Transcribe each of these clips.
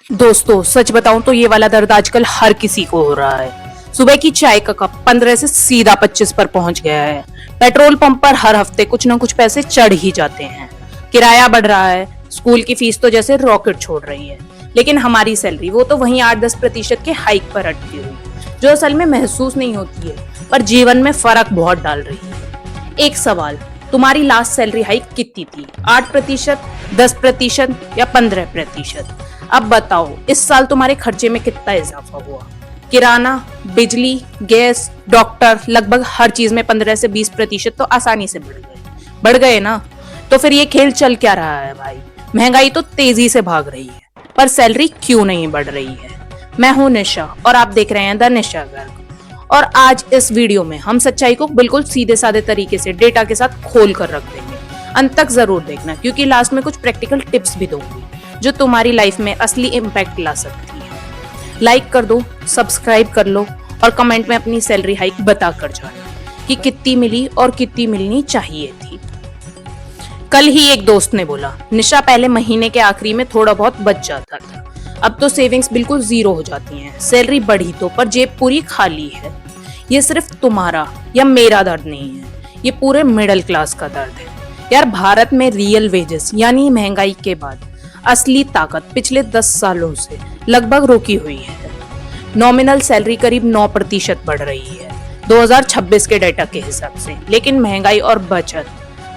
दोस्तों सच बताऊं तो ये वाला दर्द आजकल हर किसी को हो रहा है। सुबह की चाय का कप 15 से सीधा 25 पर पहुंच गया है। पेट्रोल पंप पर हर हफ्ते कुछ न कुछ पैसे चढ़ ही जाते हैं। किराया बढ़ रहा है। स्कूल की फीस तो जैसे रॉकेट छोड़ रही है। लेकिन हमारी सैलरी वो तो वहीं 8-10% के हाइक पर अटकी हुई, जो असल में महसूस नहीं होती है, पर जीवन में फर्क बहुत डाल रही है। एक सवाल, तुम्हारी लास्ट सैलरी हाइक कितनी थी? 8%, 10% या 15%? अब बताओ इस साल तुम्हारे खर्चे में कितना इजाफा हुआ? किराना, बिजली, गैस, डॉक्टर, लगभग हर चीज में 15 से 20% तो आसानी से बढ़ गए ना। तो फिर ये खेल चल क्या रहा है भाई? महंगाई तो तेजी से भाग रही है, पर सैलरी क्यों नहीं बढ़ रही है? मैं हूं निशा और आप देख रहे हैं द निशा गर्ग। और आज इस वीडियो में हम सच्चाई को बिल्कुल सीधे साधे तरीके से डेटा के साथ खोल कर रख देंगे। अंत तक जरूर देखना, क्योंकि लास्ट में कुछ प्रैक्टिकल टिप्स भी दूंगी जो तुम्हारी लाइफ में असली इम्पैक्ट ला सकती है। लाइक कर दो, सब्सक्राइब कर लो और कमेंट में अपनी सैलरी हाइक बता कर जाना कि कितनी मिली और कितनी मिलनी चाहिए थी। कल ही एक दोस्त ने बोला, निशा पहले महीने के आखिरी में थोड़ा बहुत बच जाता था, अब तो सेविंग्स बिल्कुल जीरो हो जाती हैं। सैलरी बढ़ी तो पर जेब पूरी खाली है। ये सिर्फ तुम्हारा या मेरा दर्द नहीं है, ये पूरे मिडिल क्लास का दर्द है यार। भारत में रियल वेजेस यानी महंगाई के बाद असली ताकत पिछले 10 सालों से लगभग रुकी हुई है। नॉमिनल सैलरी करीब 9% बढ़ रही है 2026 के डेटा के हिसाब से, लेकिन महंगाई और बचत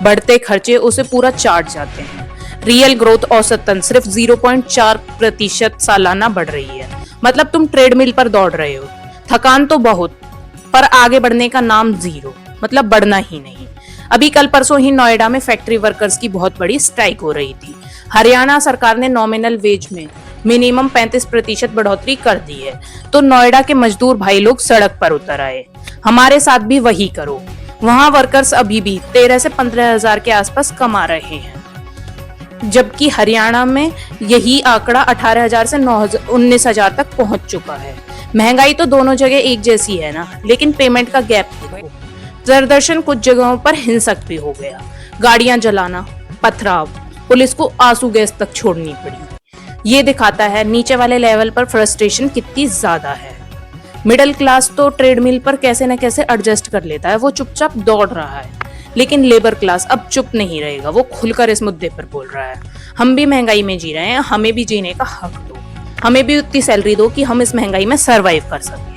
बढ़ते खर्चे उसे पूरा चाट जाते हैं। रियल ग्रोथ औसतन सिर्फ 0.4% सालाना बढ़ रही है। मतलब तुम ट्रेडमिल पर दौड़ रहे हो, थकान तो बहुत, पर आगे बढ़ने का नाम जीरो, मतलब बढ़ना ही नहीं। अभी कल परसों ही नोएडा में फैक्ट्री वर्कर्स की बहुत बड़ी स्ट्राइक हो रही थी। हरियाणा सरकार ने नॉमिनल वेज में मिनिमम 35% बढ़ोतरी कर दी है, तो नोएडा के मजदूर भाई लोग सड़क पर उतर आए। हमारे साथ भी वही करो। वहां वर्कर्स अभी भी 13 से 15 हजार के आसपास कमा रहे हैं, जबकि हरियाणा में यही आंकड़ा 18,000 से 19,000 तक पहुंच चुका है। महंगाई तो दोनों जगह एक जैसी है ना, लेकिन पेमेंट का गैप देखो। प्रदर्शन कुछ जगहों पर हिंसक भी हो गया। गाड़ियां जलाना, पथराव, पुलिस को आंसू गैस तक छोड़नी पड़ी। ये दिखाता है नीचे वाले लेवल पर फ्रस्ट्रेशन कितनी ज्यादा है। मिडिल क्लास तो ट्रेडमिल पर कैसे न कैसे एडजस्ट कर लेता है, वो चुपचाप दौड़ रहा है। लेकिन लेबर क्लास अब चुप नहीं रहेगा, वो खुलकर इस मुद्दे पर बोल रहा है। हम भी महंगाई में जी रहे हैं, हमें भी जीने का हक दो, हमें भी उतनी सैलरी दो कि हम इस महंगाई में सरवाइव कर सकें।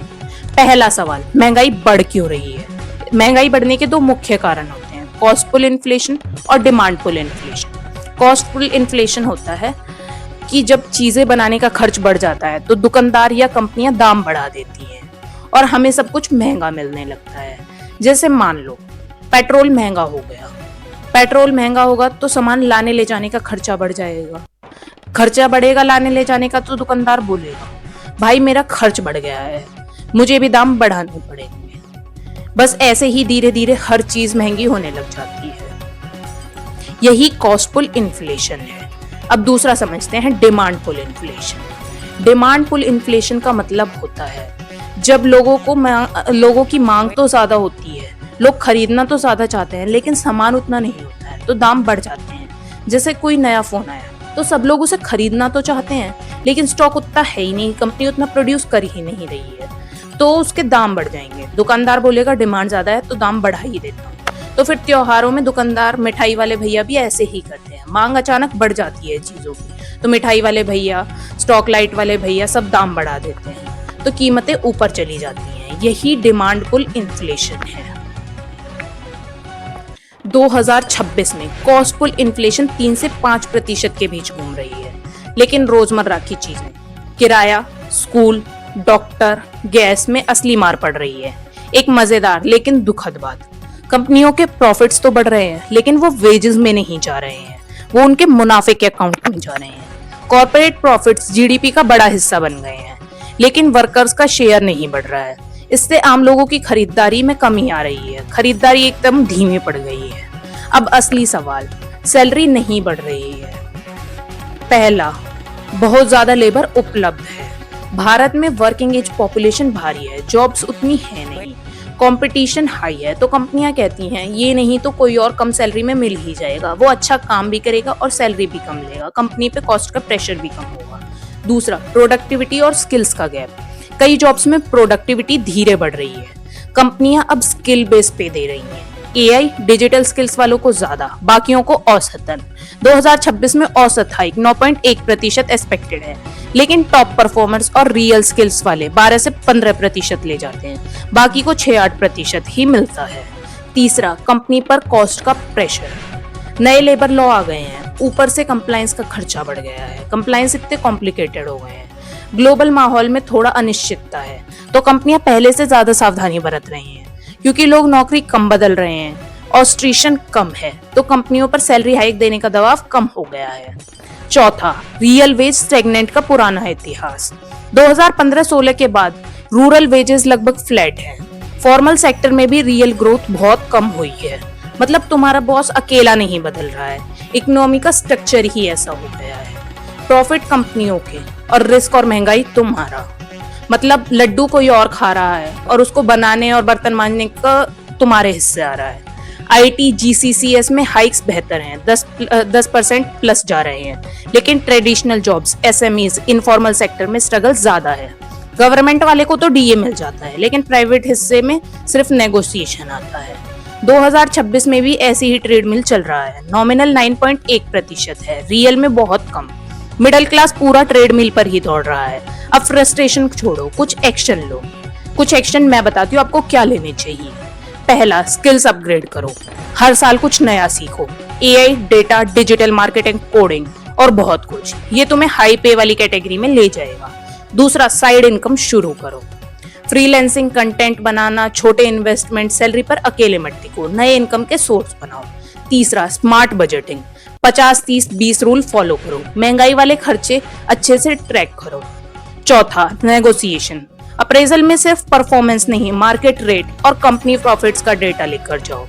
पहला सवाल, महंगाई बढ़ क्यों रही है? महंगाई बढ़ने के दो मुख्य कारण होते हैं, कॉस्ट पुल इन्फ्लेशन और demand pull inflation. Cost pull inflation होता है कि जब चीजें बनाने का खर्च बढ़ जाता है तो दुकानदार या कंपनियां दाम बढ़ा देती हैं और हमें सब कुछ महंगा मिलने लगता है। जैसे मान लो पेट्रोल महंगा हो गया, पेट्रोल महंगा होगा तो सामान लाने ले जाने का खर्चा बढ़ जाएगा। खर्चा बढ़ेगा लाने ले जाने का, तो दुकानदार बोलेगा भाई मेरा खर्च बढ़ गया है, मुझे भी दाम बढ़ाने पड़ेंगे। बस ऐसे ही धीरे धीरे हर चीज महंगी होने लग जाती है। यही कॉस्ट पुल इन्फ्लेशन है। अब दूसरा समझते हैं, demand pull inflation. Demand pull inflation का मतलब होता है जब लोगों की मांग तो ज्यादा होती है, लोग खरीदना तो ज्यादा चाहते हैं, लेकिन सामान उतना नहीं होता है, तो दाम बढ़ जाते हैं। जैसे कोई नया फोन आया तो सब लोग उसे खरीदना तो चाहते हैं, लेकिन स्टॉक उतना है ही नहीं, कंपनी उतना प्रोड्यूस कर ही नहीं रही है, तो उसके दाम बढ़ जाएंगे। दुकानदार बोलेगा डिमांड ज्यादा है तो दाम बढ़ा ही देता हूँ। तो फिर त्योहारों में दुकानदार, मिठाई वाले भैया भी ऐसे ही करते हैं। मांग अचानक बढ़ जाती है चीजों की, तो मिठाई वाले भैया, स्टॉक लाइट वाले भैया सब दाम बढ़ा देते हैं, तो कीमतें ऊपर चली जाती हैं। यही डिमांड पुल इन्फ्लेशन है। 2026 में कॉस्ट पुल इन्फ्लेशन 3 से 5% के बीच घूम रही है, लेकिन रोजमर्रा की चीजें, किराया, स्कूल, डॉक्टर, गैस में असली मार पड़ रही है। एक मजेदार लेकिन दुखद बात, कंपनियों के प्रॉफिट्स तो बढ़ रहे हैं, लेकिन वो वेजेस में नहीं जा रहे हैं, वो उनके मुनाफे के अकाउंट में जा रहे हैं। कॉर्पोरेट प्रॉफिट्स जीडीपी का बड़ा हिस्सा बन गए हैं, लेकिन वर्कर्स का शेयर नहीं बढ़ रहा है। इससे आम लोगों की खरीदारी में कमी आ रही है, खरीदारी एकदम धीमी पड़ गई है। अब असली सवाल, सैलरी नहीं बढ़ रही है। पहला, बहुत ज्यादा लेबर उपलब्ध है। भारत में वर्किंग एज पॉपुलेशन भारी है, जॉब्स उतनी है नहीं, कंपटीशन हाई है, तो कंपनियां कहती हैं ये नहीं तो कोई और कम सैलरी में मिल ही जाएगा, वो अच्छा काम भी करेगा और सैलरी भी कम लेगा, कंपनी पे कॉस्ट का प्रेशर भी कम होगा। दूसरा, प्रोडक्टिविटी और स्किल्स का गैप। कई जॉब्स में प्रोडक्टिविटी धीरे बढ़ रही है। कंपनियां अब स्किल बेस पे दे रही हैं। एआई, डिजिटल स्किल्स वालों को ज्यादा, बाकियों को औसतन। 2026 में औसत हाइक 9.1% एक्सपेक्टेड है, लेकिन टॉप परफॉर्मर्स और रियल स्किल्स वाले 12 से 15% ले जाते हैं, बाकी को 6-8% ही मिलता है। तीसरा, कंपनी पर कॉस्ट का प्रेशर। नए लेबर लॉ आ गए हैं, ऊपर से कंप्लायंस का खर्चा बढ़ गया है। कंप्लायंस इतने कॉम्प्लिकेटेड हो गए हैं। ग्लोबल माहौल में थोड़ा अनिश्चितता है, तो कंपनियां पहले से ज्यादा सावधानी बरत रही हैं। क्योंकि लोग नौकरी कम बदल रहे हैं, ऑस्ट्रिशन कम है, तो कंपनियों पर सैलरी हाइक देने का दबाव कम हो गया है। चौथा, रियल वेज स्टेगनेंट का पुराना इतिहास। 2015-16 के बाद रूरल वेजेस लगभग फ्लैट हैं। फॉर्मल सेक्टर में भी रियल ग्रोथ बहुत कम हुई है। मतलब तुम्हारा बॉस अकेला नहीं बदल रहा है, इकोनॉमी का स्ट्रक्चर ही ऐसा हो गया है। प्रॉफिट कंपनियों के और रिस्क और महंगाई तुम्हारा। मतलब लड्डू कोई और खा रहा है और उसको बनाने और बर्तन मांजने का तुम्हारे हिस्से आ रहा है। आईटी, जीसीसीएस में हाइक्स बेहतर हैं, 10% प्लस जा रहे हैं, लेकिन traditional jobs, SMEs, informal sector में स्ट्रगल ज्यादा है। गवर्नमेंट वाले को तो डीए मिल जाता है, लेकिन प्राइवेट हिस्से में सिर्फ नेगोशिएशन आता है। 2026 में भी ऐसी ही ट्रेड मिल चल रहा है। नॉमिनल 9.1% है, रियल में बहुत कम। मिडिल क्लास पूरा ट्रेड मिल पर ही दौड़ रहा है। अब फ्रस्ट्रेशन छोड़ो, कुछ एक्शन लो। कुछ एक्शन मैं बताती हूँ आपको क्या लेने चाहिए। पहला, स्किल्स अपग्रेड करो। हर साल कुछ नया सीखो। AI, data, digital marketing, coding और बहुत कुछ। ये तुम्हें हाई पे वाली कैटेगरी में ले जाएगा। दूसरा, साइड इनकम शुरू करो। फ्रीलैंसिंग, कंटेंट बनाना, छोटे इन्वेस्टमेंट, सैलरी पर अकेले मत टिको, नए इनकम के सोर्स बनाओ। तीसरा, स्मार्ट बजटिंग। 50-30-20 रूल फॉलो करो। महंगाई वाले खर्चे अच्छे से ट्रैक करो। चौथा, नेगोशिएशन। अप्रेजल में सिर्फ परफॉर्मेंस नहीं, मार्केट रेट और कंपनी प्रॉफिट्स का डेटा लेकर जाओ।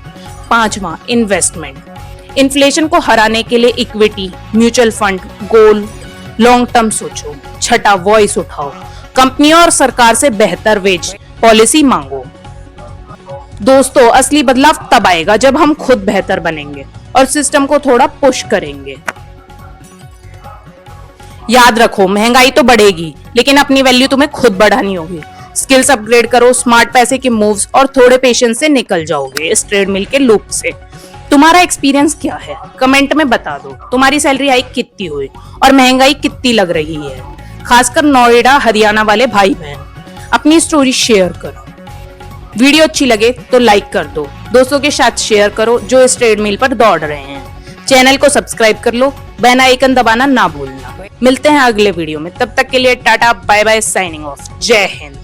पांचवा, इन्वेस्टमेंट। इन्फ्लेशन को हराने के लिए equity, mutual fund, gold, long term सोचो। छठा, वॉइस उठाओ। कंपनियों और सरकार से बेहतर वेज पॉलिसी मांगो। दोस्तों, असली बदलाव तब आएगा जब हम खुद बेहतर बनेंगे और सिस्टम को थोड़ा पुश करेंगे। याद रखो, महंगाई तो बढ़ेगी, लेकिन अपनी वैल्यू तुम्हें खुद बढ़ानी होगी। स्किल्स अपग्रेड करो, स्मार्ट पैसे के मूव्स और थोड़े पेशेंस से निकल जाओगे इस ट्रेडमिल के लूप से। तुम्हारा एक्सपीरियंस क्या है? कमेंट में बता दो। तुम्हारी सैलरी हाइक कितनी हुई और महंगाई कितनी लग रही है? खासकर नोएडा, हरियाणा वाले भाई बहन, अपनी स्टोरी शेयर करो। वीडियो अच्छी लगे तो लाइक कर दो, दोस्तों के साथ शेयर करो जो इस ट्रेडमिल पर दौड़ रहे हैं। चैनल को सब्सक्राइब कर लो, बेल आइकन दबाना ना भूलना। मिलते हैं अगले वीडियो में, तब तक के लिए tata bye bye, signing off. जय हिंद।